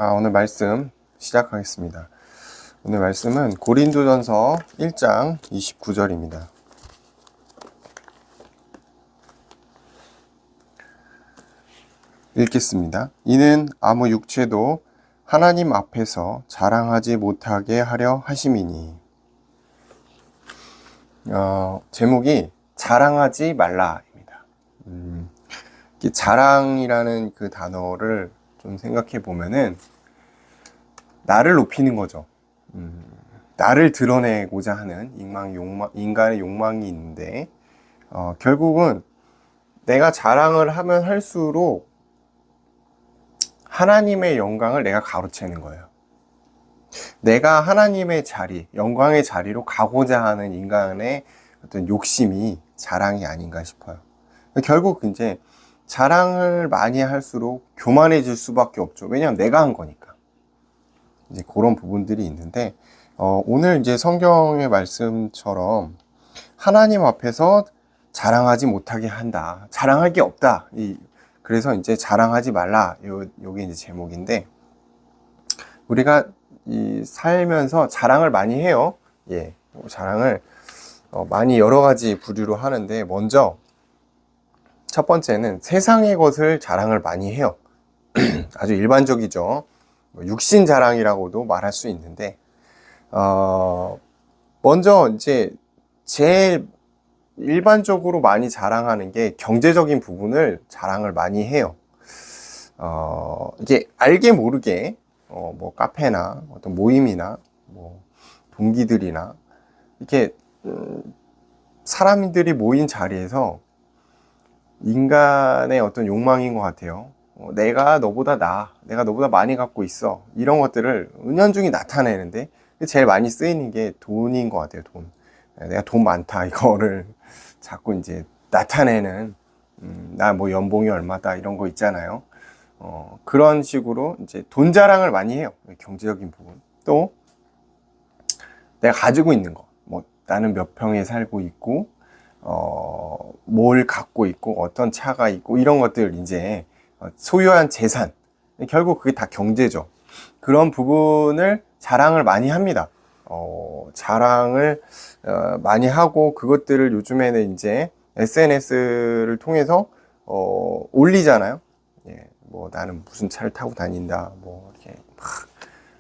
오늘 말씀 시작하겠습니다. 오늘 말씀은 고린도전서 1장 29절입니다. 읽겠습니다. 이는 아무 육체도 하나님 앞에서 자랑하지 못하게 하려 하심이니. 제목이 자랑하지 말라입니다. 자랑이라는 그 단어를 좀 생각해 보면은 나를 높이는 거죠. 나를 드러내고자 하는 인간의 욕망이 있는데, 결국은 내가 자랑을 하면 할수록 하나님의 영광을 내가 가로채는 거예요. 내가 하나님의 자리, 영광의 자리로 가고자 하는 인간의 어떤 욕심이 자랑이 아닌가 싶어요. 결국 이제 자랑을 많이 할수록 교만해질 수밖에 없죠. 왜냐하면 내가 한 거니까. 이제 그런 부분들이 있는데, 오늘 이제 성경의 말씀처럼 하나님 앞에서 자랑하지 못하게 한다. 자랑할 게 없다. 그래서 이제 자랑하지 말라. 요게 이제 제목인데, 우리가 살면서 자랑을 많이 해요. 자랑을 많이 여러 가지 부류로 하는데, 먼저 첫 번째는 세상의 것을 자랑을 많이 해요. 아주 일반적이죠. 육신 자랑이라고도 말할 수 있는데, 먼저 이제 제일 일반적으로 많이 자랑하는 게 경제적인 부분을 자랑을 많이 해요. 이게 알게 모르게 뭐 카페나 어떤 모임이나 뭐 동기들이나 이렇게 사람들이 모인 자리에서 인간의 어떤 욕망인 것 같아요. 내가 너보다 내가 너보다 많이 갖고 있어. 이런 것들을 은연중에 나타내는데 제일 많이 쓰이는 게 돈인 것 같아요. 돈. 내가 돈 많다. 이거를 자꾸 이제 나타내는, 나 뭐 연봉이 얼마다 이런 거 있잖아요. 그런 식으로 이제 돈 자랑을 많이 해요. 경제적인 부분. 또 내가 가지고 있는 거. 뭐 나는 몇 평에 살고 있고, 뭘 갖고 있고, 어떤 차가 있고, 이런 것들 이제 소유한 재산. 결국 그게 다 경제죠. 그런 부분을 자랑을 많이 합니다. 자랑을 많이 하고, 그것들을 요즘에는 이제 SNS를 통해서 올리잖아요. 뭐 나는 무슨 차를 타고 다닌다, 뭐 이렇게 막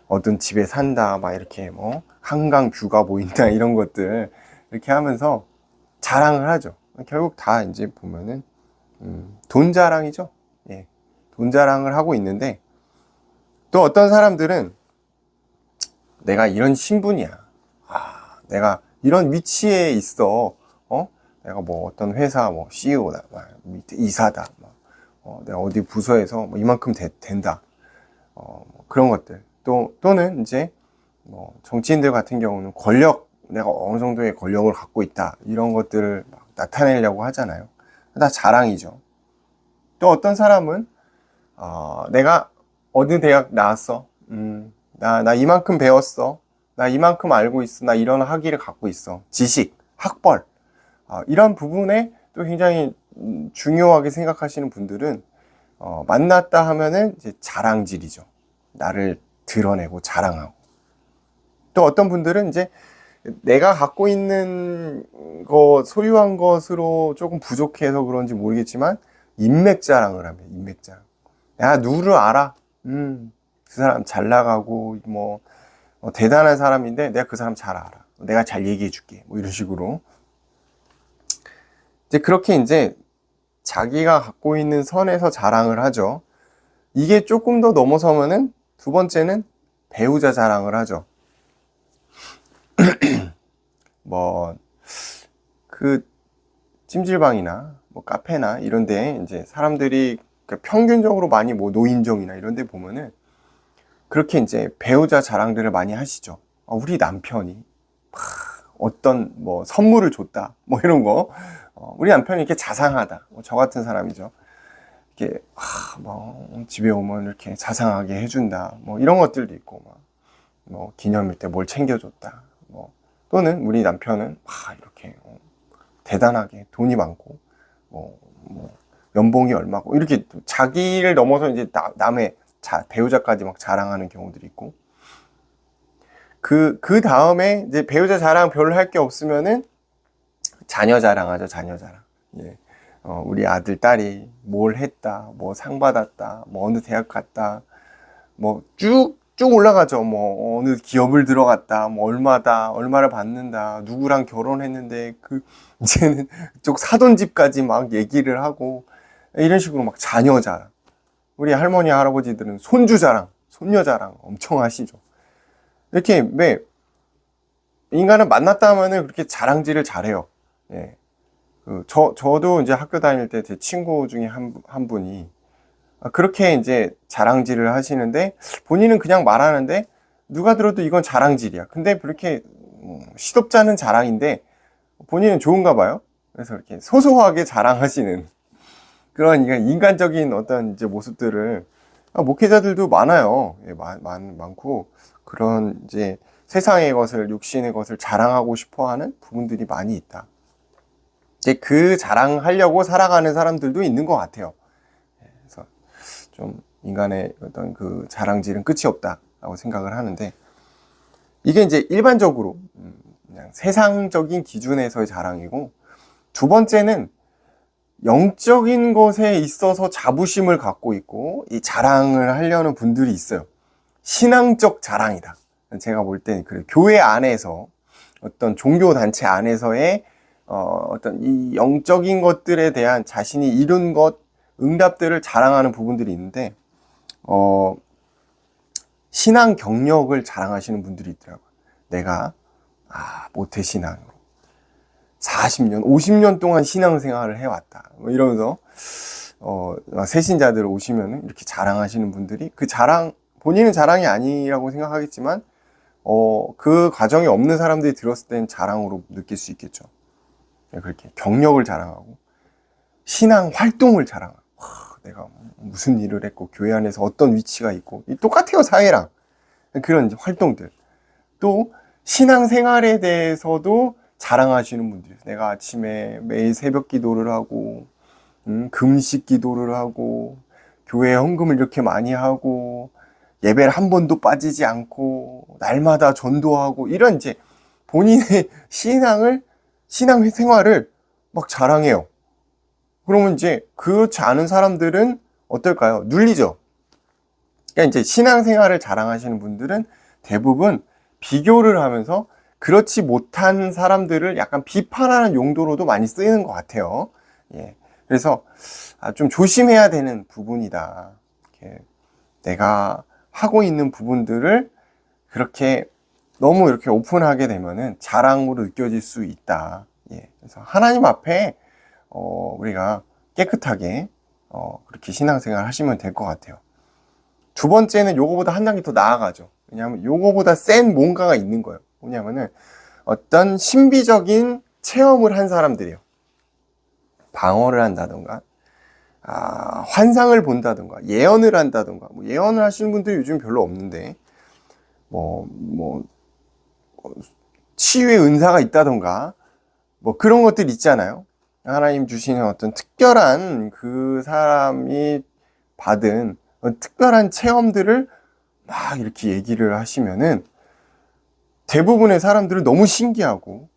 어떤 집에 산다, 막 이렇게 뭐 한강 뷰가 보인다, 이런 것들 이렇게 하면서 자랑을 하죠. 결국 다 이제 보면은 돈 자랑이죠. 돈 자랑을 하고 있는데, 또 어떤 사람들은 내가 이런 신분이야. 내가 이런 위치에 있어. 내가 뭐 어떤 회사 뭐 CEO다, 이사다. 내가 어디 부서에서 뭐 이만큼 된다. 그런 것들. 또는 이제 뭐 정치인들 같은 경우는 내가 어느 정도의 권력을 갖고 있다. 이런 것들을 막 나타내려고 하잖아요. 다 자랑이죠. 또 어떤 사람은 내가 어느 대학 나왔어. 나 이만큼 배웠어. 나 이만큼 알고 있어. 나 이런 학위를 갖고 있어. 지식, 학벌. 이런 부분에 또 굉장히 중요하게 생각하시는 분들은 만났다 하면은 이제 자랑질이죠. 나를 드러내고 자랑하고. 또 어떤 분들은 이제 내가 갖고 있는 소유한 것으로 조금 부족해서 그런지 모르겠지만 인맥 자랑을 합니다. 인맥 자랑. 야, 누구를 알아? 그 사람 잘 나가고 뭐 대단한 사람인데 내가 그 사람 잘 알아. 내가 잘 얘기해 줄게. 뭐 이런 식으로. 이제 그렇게 이제 자기가 갖고 있는 선에서 자랑을 하죠. 이게 조금 더 넘어서면은 두 번째는 배우자 자랑을 하죠. 뭐 그 찜질방이나 뭐 카페나 이런 데 이제 사람들이 평균적으로 많이 뭐 노인정이나 이런 데 보면은 그렇게 이제 배우자 자랑들을 많이 하시죠. 우리 남편이 어떤 뭐 선물을 줬다. 뭐 이런 거. 우리 남편이 이렇게 자상하다. 저 같은 사람이죠. 이렇게 뭐 집에 오면 이렇게 자상하게 해준다. 뭐 이런 것들도 있고, 뭐 기념일 때 뭘 챙겨줬다. 뭐 또는 우리 남편은 이렇게 대단하게 돈이 많고, 뭐 연봉이 얼마고 이렇게 자기를 넘어서 이제 남의 배우자까지 막 자랑하는 경우들이 있고, 그 다음에 이제 배우자 자랑 별로 할 게 없으면은 자녀 자랑하죠, 자녀 자랑. 예. 우리 아들, 딸이 뭘 했다, 뭐 상 받았다, 뭐 어느 대학 갔다, 뭐 쭉 올라가죠. 뭐 어느 기업을 들어갔다, 뭐 얼마를 받는다, 누구랑 결혼했는데 이제는 쪽 사돈 집까지 막 얘기를 하고, 이런 식으로 막 자녀 자랑. 우리 할머니, 할아버지들은 손주 자랑, 손녀 자랑 엄청 하시죠. 이렇게 왜 인간을 만났다 하면은 그렇게 자랑질을 잘해요. 예. 저도 이제 학교 다닐 때 제 친구 중에 한 분이 그렇게 이제 자랑질을 하시는데, 본인은 그냥 말하는데 누가 들어도 이건 자랑질이야. 근데 그렇게 시덥지 않은 자랑인데 본인은 좋은가 봐요. 그래서 이렇게 소소하게 자랑하시는 그런 인간적인 어떤 이제 모습들을 목회자들도 많아요. 예, 많고, 그런 이제 세상의 것을, 육신의 것을 자랑하고 싶어 하는 부분들이 많이 있다. 이제 그 자랑하려고 살아가는 사람들도 있는 것 같아요. 그래서 좀 인간의 어떤 그 자랑질은 끝이 없다라고 생각을 하는데, 이게 이제 일반적으로 그냥 세상적인 기준에서의 자랑이고, 두 번째는 영적인 것에 있어서 자부심을 갖고 있고 이 자랑을 하려는 분들이 있어요. 신앙적 자랑이다. 제가 볼 때는 그래요. 교회 안에서, 어떤 종교 단체 안에서의 어떤 이 영적인 것들에 대한 자신이 이룬 것, 응답들을 자랑하는 부분들이 있는데, 신앙 경력을 자랑하시는 분들이 있더라고요. 내가 모태신앙으로 40년, 50년 동안 신앙생활을 해왔다, 뭐 이러면서 새신자들 오시면 이렇게 자랑하시는 분들이, 그 자랑, 본인은 자랑이 아니라고 생각하겠지만 그 과정이 없는 사람들이 들었을 때는 자랑으로 느낄 수 있겠죠. 그렇게 경력을 자랑하고 신앙 활동을 자랑하고, 내가 무슨 일을 했고 교회 안에서 어떤 위치가 있고, 똑같아요, 사회랑. 그런 활동들. 또 신앙생활에 대해서도 자랑하시는 분들이 있어요. 내가 아침에 매일 새벽 기도를 하고, 금식 기도를 하고, 교회 헌금을 이렇게 많이 하고, 예배를 한 번도 빠지지 않고, 날마다 전도하고, 이런 이제 본인의 신앙생활을 막 자랑해요. 그러면 이제 그렇지 않은 사람들은 어떨까요? 눌리죠. 그러니까 이제 신앙생활을 자랑하시는 분들은 대부분 비교를 하면서 그렇지 못한 사람들을 약간 비판하는 용도로도 많이 쓰이는 것 같아요. 예. 그래서 좀 조심해야 되는 부분이다. 이렇게 내가 하고 있는 부분들을 그렇게 너무 이렇게 오픈하게 되면은 자랑으로 느껴질 수 있다. 예. 그래서 하나님 앞에 우리가 깨끗하게 그렇게 신앙생활 하시면 될 것 같아요. 두 번째는 요거보다 한 단계 더 나아가죠. 왜냐하면 요거보다 센 뭔가가 있는 거예요. 뭐냐면은 어떤 신비적인 체험을 한 사람들이에요. 방언을 한다던가, 환상을 본다던가, 예언을 한다던가, 뭐 예언을 하시는 분들이 요즘 별로 없는데, 치유의 은사가 있다던가, 뭐 그런 것들 있잖아요. 하나님 주시는 어떤 특별한, 그 사람이 받은 특별한 체험들을 막 이렇게 얘기를 하시면은 대부분의 사람들은 너무 신기하고,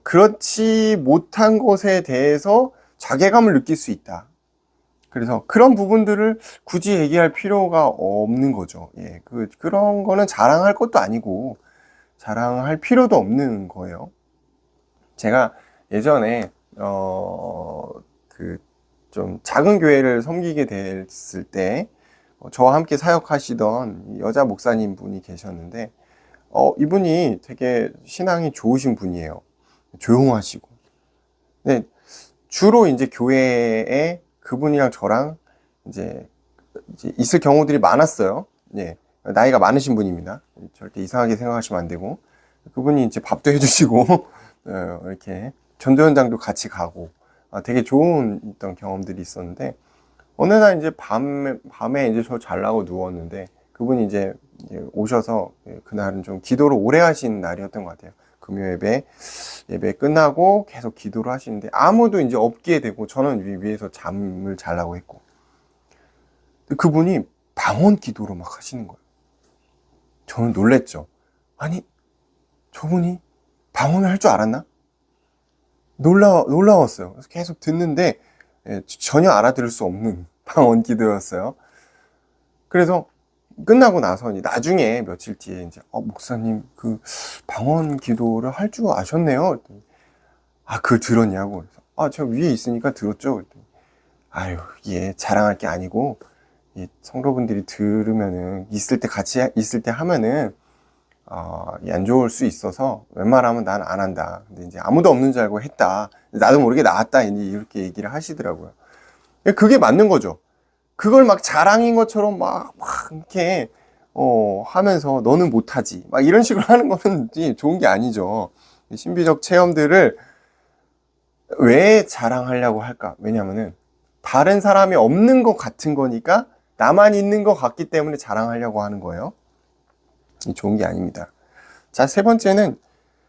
그렇지 못한 것에 대해서 자괴감을 느낄 수 있다. 그래서 그런 부분들을 굳이 얘기할 필요가 없는 거죠. 예, 그런 거는 자랑할 것도 아니고 자랑할 필요도 없는 거예요. 제가 예전에 좀 작은 교회를 섬기게 됐을 때 저와 함께 사역하시던 여자 목사님 분이 계셨는데, 이분이 되게 신앙이 좋으신 분이에요. 조용하시고. 근데 주로 이제 교회에 그분이랑 저랑 이제 있을 경우들이 많았어요. 예. 나이가 많으신 분입니다. 절대 이상하게 생각하시면 안 되고. 그분이 이제 밥도 해주시고, 이렇게 전도 현장도 같이 가고, 되게 좋은 어떤 경험들이 있었는데, 어느 날 이제 밤에 이제 저 잘라고 누웠는데, 그분이 이제 오셔서, 그날은 좀 기도를 오래 하신 날이었던 것 같아요. 금요 예배 끝나고 계속 기도를 하시는데, 아무도 이제 없게 되고, 저는 위에서 잠을 자려고 했고, 그분이 방언 기도로 막 하시는 거예요. 저는 놀랬죠. 아니, 저분이 방언을 할 줄 알았나? 놀라웠어요. 그래서 계속 듣는데 전혀 알아들을 수 없는 방언 기도였어요. 그래서 끝나고 나서 나중에 며칠 뒤에 이제 목사님 그 방언 기도를 할 줄 아셨네요. 그랬더니, 그걸 들었냐고. 그래서 저 위에 있으니까 들었죠. 그랬더니, 아유, 이게 자랑할 게 아니고 이 성도분들이 들으면은 같이 있을 때 하면은 안 좋을 수 있어서 웬만하면 난 안 한다. 근데 이제 아무도 없는 줄 알고 했다. 나도 모르게 나왔다. 이제 이렇게 얘기를 하시더라고요. 그게 맞는 거죠. 그걸 막 자랑인 것처럼 막 이렇게 하면서 너는 못하지 막 이런 식으로 하는 거는 좋은 게 아니죠. 신비적 체험들을 왜 자랑하려고 할까? 왜냐면은 다른 사람이 없는 것 같은 거니까 나만 있는 것 같기 때문에 자랑하려고 하는 거예요. 좋은 게 아닙니다. 자, 세 번째는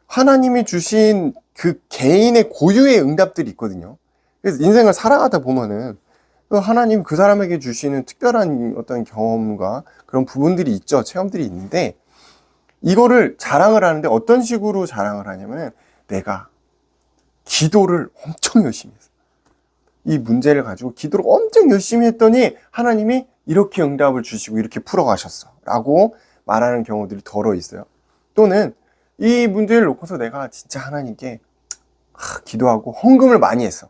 하나님이 주신 그 개인의 고유의 응답들이 있거든요. 그래서 인생을 살아가다 보면은 하나님 그 사람에게 주시는 특별한 어떤 경험과 그런 부분들이 있죠. 체험들이 있는데 이거를 자랑을 하는데 어떤 식으로 자랑을 하냐면 내가 기도를 엄청 열심히 했어. 이 문제를 가지고 기도를 엄청 열심히 했더니 하나님이 이렇게 응답을 주시고 이렇게 풀어가셨어 라고 말하는 경우들이 덜어 있어요. 또는 이 문제를 놓고서 내가 진짜 하나님께 기도하고 헌금을 많이 했어.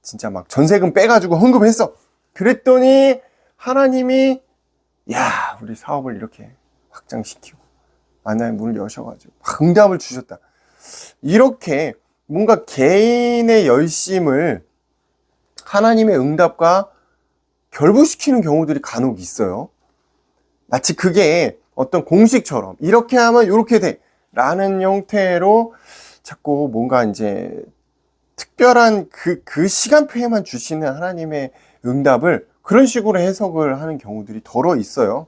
진짜 막 전세금 빼가지고 헌금했어. 그랬더니 하나님이 우리 사업을 이렇게 확장시키고 만나의 문을 여셔가지고 응답을 주셨다. 이렇게 뭔가 개인의 열심을 하나님의 응답과 결부시키는 경우들이 간혹 있어요. 마치 그게 어떤 공식처럼 이렇게 하면 이렇게 돼 라는 형태로 자꾸 뭔가 이제 특별한 그 시간표에만 주시는 하나님의 응답을 그런 식으로 해석을 하는 경우들이 덜어 있어요.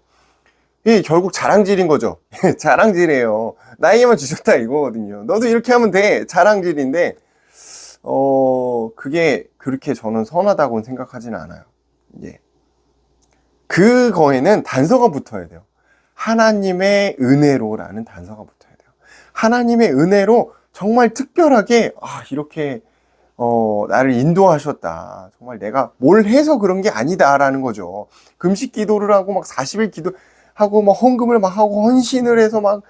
이게 결국 자랑질인 거죠. 자랑질이에요. 나에게만 주셨다 이거거든요. 너도 이렇게 하면 돼. 자랑질인데 그게 그렇게 저는 선하다고는 생각하지는 않아요. 예. 그거에는 단서가 붙어야 돼요. 하나님의 은혜로라는 단서가 붙어야 돼요. 하나님의 은혜로 정말 특별하게 이렇게 나를 인도하셨다. 정말 내가 뭘 해서 그런 게 아니다라는 거죠. 금식 기도를 하고 막 40일 기도하고 막 헌금을 막 하고 헌신을 해서 막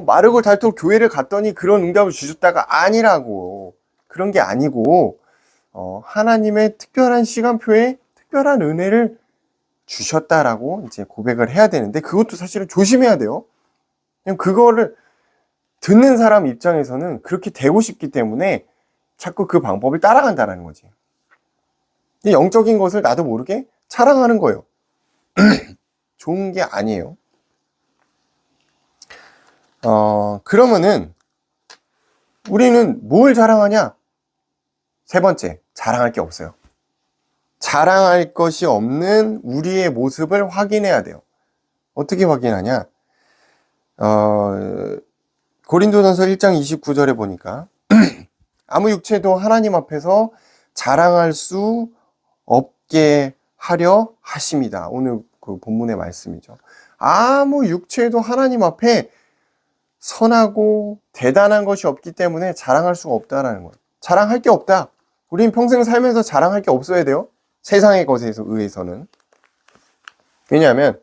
마르고 닳도록 교회를 갔더니 그런 응답을 주셨다가 아니라고. 그런 게 아니고 하나님의 특별한 시간표에 특별한 은혜를 주셨다라고 이제 고백을 해야 되는데 그것도 사실은 조심해야 돼요. 그냥 그거를 듣는 사람 입장에서는 그렇게 되고 싶기 때문에 자꾸 그 방법을 따라간다는 거지. 영적인 것을 나도 모르게 자랑하는 거예요. 좋은 게 아니에요. 그러면은 우리는 뭘 자랑하냐? 세 번째, 자랑할 게 없어요. 자랑할 것이 없는 우리의 모습을 확인해야 돼요. 어떻게 확인하냐? 고린도전서 1장 29절에 보니까 아무 육체도 하나님 앞에서 자랑할 수 없게 하려 하십니다. 오늘 그 본문의 말씀이죠. 아무 육체도 하나님 앞에 선하고 대단한 것이 없기 때문에 자랑할 수가 없다라는 거예요. 자랑할 게 없다. 우리는 평생 살면서 자랑할 게 없어야 돼요. 세상의 것에 의해서는. 왜냐하면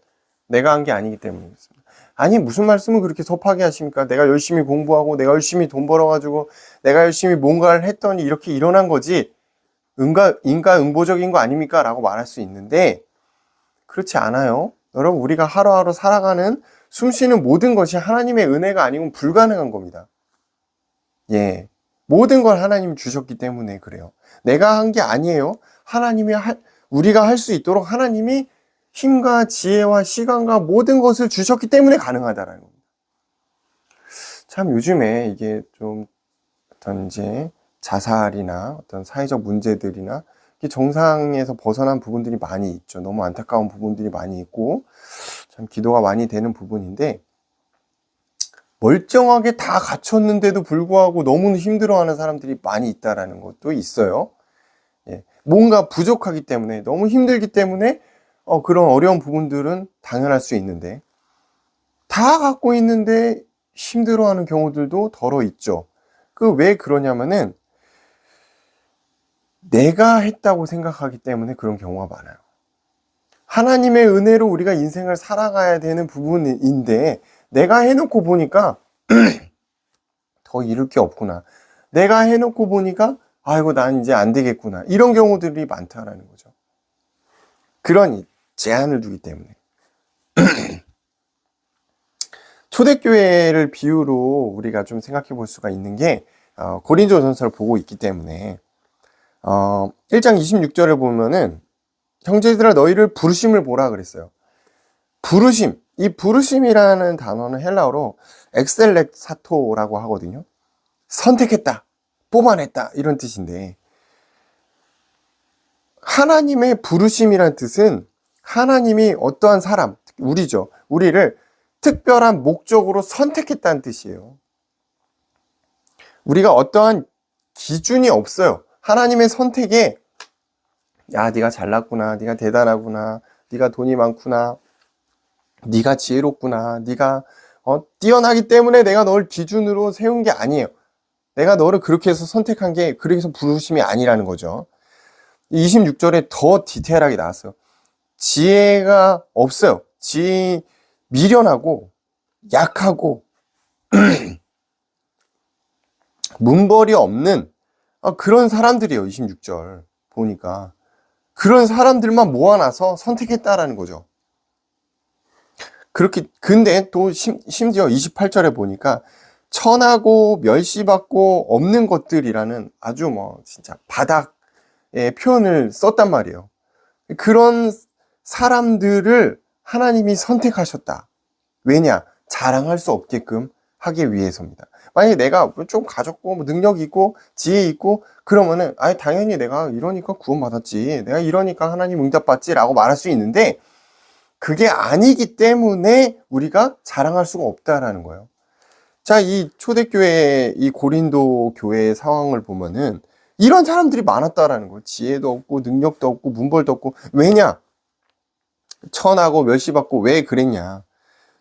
내가 한 게 아니기 때문에 그렇습니다. 아니 무슨 말씀을 그렇게 섭하게 하십니까? 내가 열심히 공부하고 내가 열심히 돈 벌어가지고 내가 열심히 뭔가를 했더니 이렇게 일어난 거지 인과응보적인 거 아닙니까? 라고 말할 수 있는데 그렇지 않아요. 여러분 우리가 하루하루 살아가는 숨쉬는 모든 것이 하나님의 은혜가 아니면 불가능한 겁니다. 예, 모든 걸 하나님이 주셨기 때문에 그래요. 내가 한 게 아니에요. 우리가 할 수 있도록 하나님이 힘과 지혜와 시간과 모든 것을 주셨기 때문에 가능하다라는 겁니다. 참 요즘에 이게 좀 어떤 이제 자살이나 어떤 사회적 문제들이나 정상에서 벗어난 부분들이 많이 있죠. 너무 안타까운 부분들이 많이 있고 참 기도가 많이 되는 부분인데 멀쩡하게 다 갖췄는데도 불구하고 너무 힘들어하는 사람들이 많이 있다라는 것도 있어요. 예, 뭔가 부족하기 때문에 너무 힘들기 때문에 그런 어려운 부분들은 당연할 수 있는데, 다 갖고 있는데 힘들어하는 경우들도 덜어 있죠. 왜 그러냐면은 내가 했다고 생각하기 때문에 그런 경우가 많아요. 하나님의 은혜로 우리가 인생을 살아가야 되는 부분인데 내가 해놓고 보니까 더 이룰 게 없구나. 내가 해놓고 보니까 아이고 난 이제 안 되겠구나. 이런 경우들이 많다라는 거죠. 그런 제한을 두기 때문에. 초대교회를 비유로 우리가 좀 생각해 볼 수가 있는 게 고린도전서를 보고 있기 때문에 1장 26절에 보면은 형제들아 너희를 부르심을 보라 그랬어요. 부르심, 이 부르심이라는 단어는 헬라어로 엑셀렉사토라고 하거든요. 선택했다, 뽑아냈다 이런 뜻인데, 하나님의 부르심이란 뜻은 하나님이 어떠한 사람, 우리죠. 우리를 특별한 목적으로 선택했다는 뜻이에요. 우리가 어떠한 기준이 없어요. 하나님의 선택에 야, 네가 잘났구나, 네가 대단하구나, 네가 돈이 많구나, 네가 지혜롭구나, 네가 뛰어나기 때문에 내가 널 기준으로 세운 게 아니에요. 내가 너를 그렇게 해서 선택한 게 그래서 부르심이 아니라는 거죠. 26절에 더 디테일하게 나왔어요. 지혜가 없어요. 미련하고 약하고 문벌이 없는 그런 사람들이에요. 26절 보니까 그런 사람들만 모아놔서 선택했다라는 거죠. 근데 또 심지어 28절에 보니까 천하고 멸시받고 없는 것들이라는 아주 진짜 바닥의 표현을 썼단 말이에요. 그런 사람들을 하나님이 선택하셨다. 왜냐? 자랑할 수 없게끔 하기 위해서입니다. 만약에 내가 좀 가졌고 능력 있고 지혜 있고 그러면은 당연히 내가 이러니까 구원받았지, 내가 이러니까 하나님 응답받지 라고 말할 수 있는데, 그게 아니기 때문에 우리가 자랑할 수가 없다라는 거예요. 자, 이 초대교회, 이 고린도 교회의 상황을 보면은 이런 사람들이 많았다라는 거예요. 지혜도 없고 능력도 없고 문벌도 없고. 왜냐? 천하고 멸시받고. 왜 그랬냐?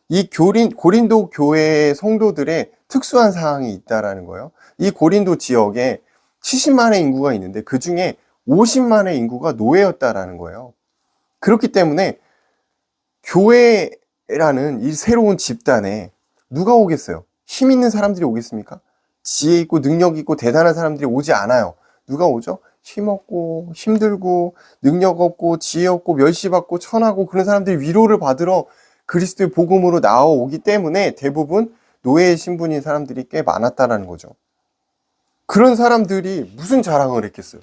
이 고린도 교회 성도들의 특수한 상황이 있다라는 거예요. 이 고린도 지역에 70만의 인구가 있는데 그 중에 50만의 인구가 노예였다라는 거예요. 그렇기 때문에 교회라는 이 새로운 집단에 누가 오겠어요? 힘 있는 사람들이 오겠습니까? 지혜 있고 능력 있고 대단한 사람들이 오지 않아요. 누가 오죠? 힘없고 힘들고 능력 없고 지혜 없고 멸시받고 천하고 그런 사람들이 위로를 받으러 그리스도의 복음으로 나오기 때문에 대부분 노예의 신분인 사람들이 꽤 많았다라는 거죠. 그런 사람들이 무슨 자랑을 했겠어요?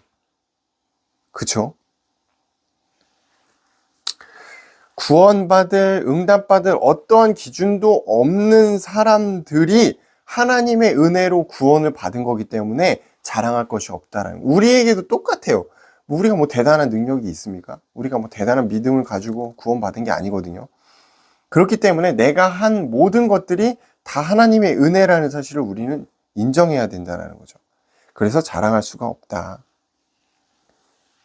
그쵸? 구원받을, 응답받을 어떠한 기준도 없는 사람들이 하나님의 은혜로 구원을 받은 거기 때문에 자랑할 것이 없다라는 거예요. 우리에게도 똑같아요. 우리가 대단한 능력이 있습니까? 우리가 대단한 믿음을 가지고 구원받은 게 아니거든요. 그렇기 때문에 내가 한 모든 것들이 다 하나님의 은혜라는 사실을 우리는 인정해야 된다는 거죠. 그래서 자랑할 수가 없다.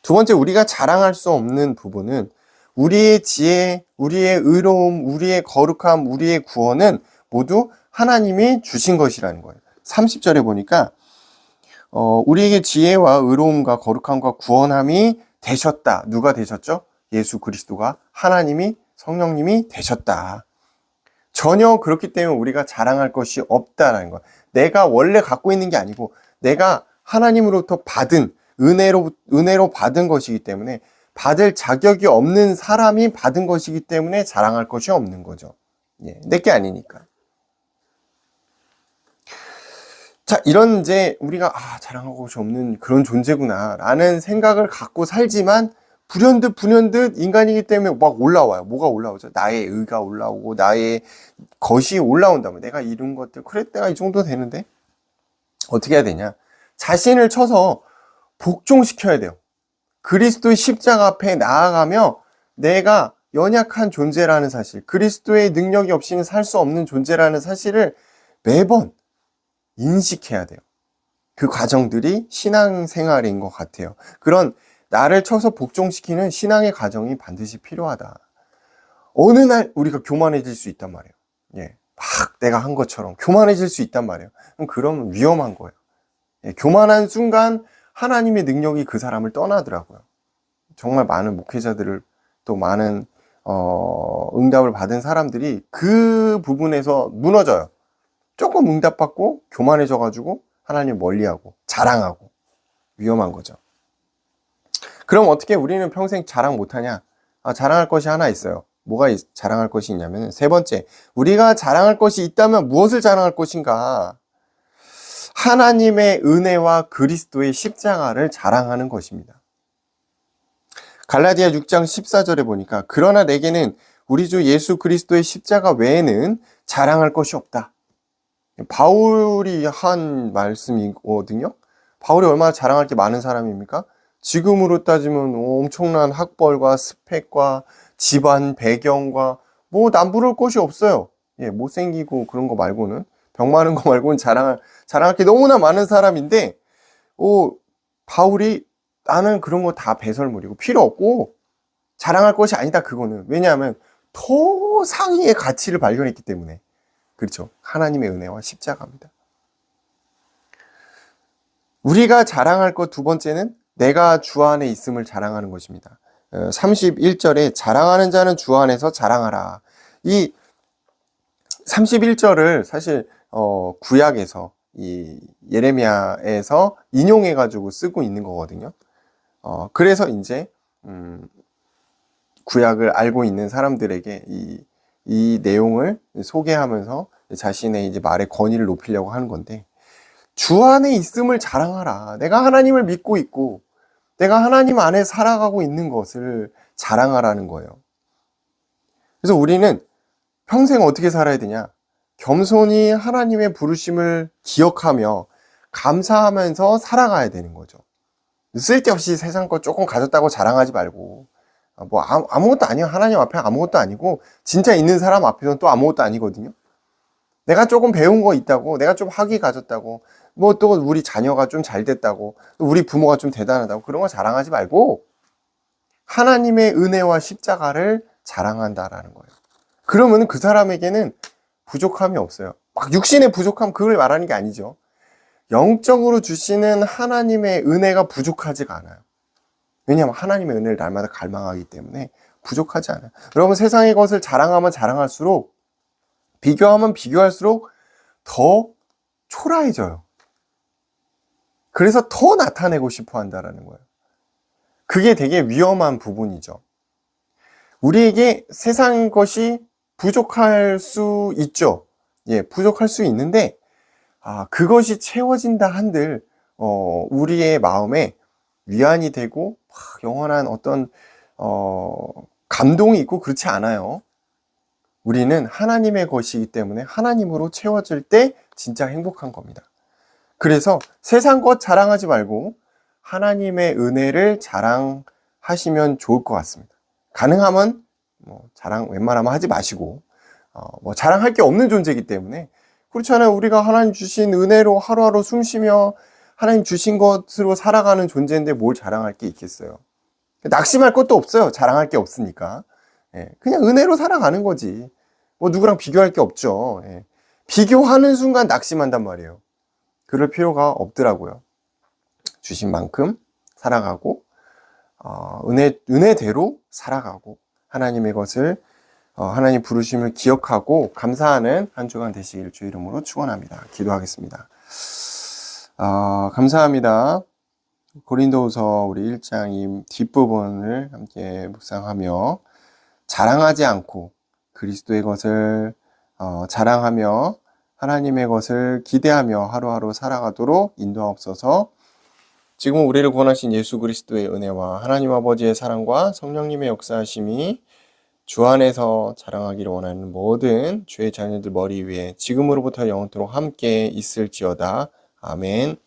두 번째, 우리가 자랑할 수 없는 부분은 우리의 지혜, 우리의 의로움, 우리의 거룩함, 우리의 구원은 모두 하나님이 주신 것이라는 거예요. 30절에 보니까 우리에게 지혜와 의로움과 거룩함과 구원함이 되셨다. 누가 되셨죠? 예수 그리스도가, 하나님이, 성령님이 되셨다. 전혀 그렇기 때문에 우리가 자랑할 것이 없다라는 거예요. 내가 원래 갖고 있는 게 아니고 내가 하나님으로부터 받은 은혜로 받은 것이기 때문에, 받을 자격이 없는 사람이 받은 것이기 때문에 자랑할 것이 없는 거죠. 내게 아니니까. 자, 이런 이제 우리가 자랑할 것이 없는 그런 존재구나 라는 생각을 갖고 살지만 불현듯 인간이기 때문에 막 올라와요. 뭐가 올라오죠? 나의 의가 올라오고 나의 것이 올라온다면, 내가 이룬 것들, 그래 내가 이 정도 되는데 어떻게 해야 되냐? 자신을 쳐서 복종시켜야 돼요. 그리스도의 십자가 앞에 나아가며 내가 연약한 존재라는 사실, 그리스도의 능력이 없이는 살 수 없는 존재라는 사실을 매번 인식해야 돼요. 그 과정들이 신앙생활인 것 같아요. 그런 나를 쳐서 복종시키는 신앙의 과정이 반드시 필요하다. 어느 날 우리가 교만해질 수 있단 말이에요. 예, 막 내가 한 것처럼 교만해질 수 있단 말이에요. 그럼 위험한 거예요. 예, 교만한 순간 하나님의 능력이 그 사람을 떠나더라고요. 정말 많은 목회자들을 또 많은 응답을 받은 사람들이 그 부분에서 무너져요. 조금 응답받고 교만해져가지고 하나님 멀리하고 자랑하고 위험한 거죠. 그럼 어떻게 우리는 평생 자랑 못하냐? 자랑할 것이 하나 있어요. 뭐가 자랑할 것이 있냐면 세 번째, 우리가 자랑할 것이 있다면 무엇을 자랑할 것인가? 하나님의 은혜와 그리스도의 십자가를 자랑하는 것입니다. 갈라디아 6장 14절에 보니까 그러나 내게는 우리 주 예수 그리스도의 십자가 외에는 자랑할 것이 없다. 바울이 한 말씀이거든요. 바울이 얼마나 자랑할 게 많은 사람입니까? 지금으로 따지면 엄청난 학벌과 스펙과 집안 배경과 뭐 남부러울 것이 없어요. 예, 못생기고 그런 거 말고는, 병 많은 거 말고는 자랑할 게 너무나 많은 사람인데, 바울이 나는 그런 거 다 배설물이고 필요 없고 자랑할 것이 아니다, 그거는. 왜냐하면 더 상위의 가치를 발견했기 때문에. 그렇죠. 하나님의 은혜와 십자가입니다. 우리가 자랑할 것 두 번째는 내가 주 안에 있음을 자랑하는 것입니다. 31절에 자랑하는 자는 주 안에서 자랑하라. 이 31절을 사실 구약에서 이 예레미야에서 인용해가지고 쓰고 있는 거거든요. 그래서 이제 구약을 알고 있는 사람들에게 이 내용을 소개하면서 자신의 이제 말의 권위를 높이려고 하는 건데, 주 안에 있음을 자랑하라. 내가 하나님을 믿고 있고 내가 하나님 안에 살아가고 있는 것을 자랑하라는 거예요. 그래서 우리는 평생 어떻게 살아야 되냐? 겸손히 하나님의 부르심을 기억하며 감사하면서 살아가야 되는 거죠. 쓸데없이 세상 거 조금 가졌다고 자랑하지 말고, 뭐 아무것도 아니에요. 하나님 앞에 아무것도 아니고 진짜 있는 사람 앞에서는 또 아무것도 아니거든요. 내가 조금 배운 거 있다고, 내가 좀 학위 가졌다고, 뭐 또 우리 자녀가 좀 잘 됐다고, 또 우리 부모가 좀 대단하다고, 그런 거 자랑하지 말고 하나님의 은혜와 십자가를 자랑한다라는 거예요. 그러면 그 사람에게는 부족함이 없어요. 막 육신의 부족함, 그걸 말하는 게 아니죠. 영적으로 주시는 하나님의 은혜가 부족하지가 않아요. 왜냐하면 하나님의 은혜를 날마다 갈망하기 때문에 부족하지 않아요. 여러분, 세상의 것을 자랑하면 자랑할수록, 비교하면 비교할수록 더 초라해져요. 그래서 더 나타내고 싶어 한다는 거예요. 그게 되게 위험한 부분이죠. 우리에게 세상 것이 부족할 수 있죠. 예, 부족할 수 있는데, 그것이 채워진다 한들, 우리의 마음에 위안이 되고, 영원한 어떤, 감동이 있고 그렇지 않아요. 우리는 하나님의 것이기 때문에 하나님으로 채워질 때 진짜 행복한 겁니다. 그래서 세상 것 자랑하지 말고 하나님의 은혜를 자랑하시면 좋을 것 같습니다. 가능하면 자랑 웬만하면 하지 마시고, 자랑할 게 없는 존재이기 때문에. 그렇잖아요. 우리가 하나님 주신 은혜로 하루하루 숨쉬며 하나님 주신 것으로 살아가는 존재인데 뭘 자랑할 게 있겠어요. 낙심할 것도 없어요. 자랑할 게 없으니까. 예, 그냥 은혜로 살아가는 거지. 뭐 누구랑 비교할 게 없죠. 예. 비교하는 순간 낙심한단 말이에요. 그럴 필요가 없더라고요. 주신 만큼 살아가고, 은혜대로 살아가고, 하나님의 것을, 하나님 부르심을 기억하고 감사하는 한 주간 되시기를 주 이름으로 축원합니다. 기도하겠습니다. 감사합니다. 고린도후서 우리 1장 이 뒷부분을 함께 묵상하며 자랑하지 않고 그리스도의 것을 자랑하며 하나님의 것을 기대하며 하루하루 살아가도록 인도하옵소서. 지금 우리를 구원하신 예수 그리스도의 은혜와 하나님 아버지의 사랑과 성령님의 역사하심이 주 안에서 자랑하기를 원하는 모든 주의 자녀들 머리 위에 지금으로부터 영원토록 함께 있을지어다. 아멘.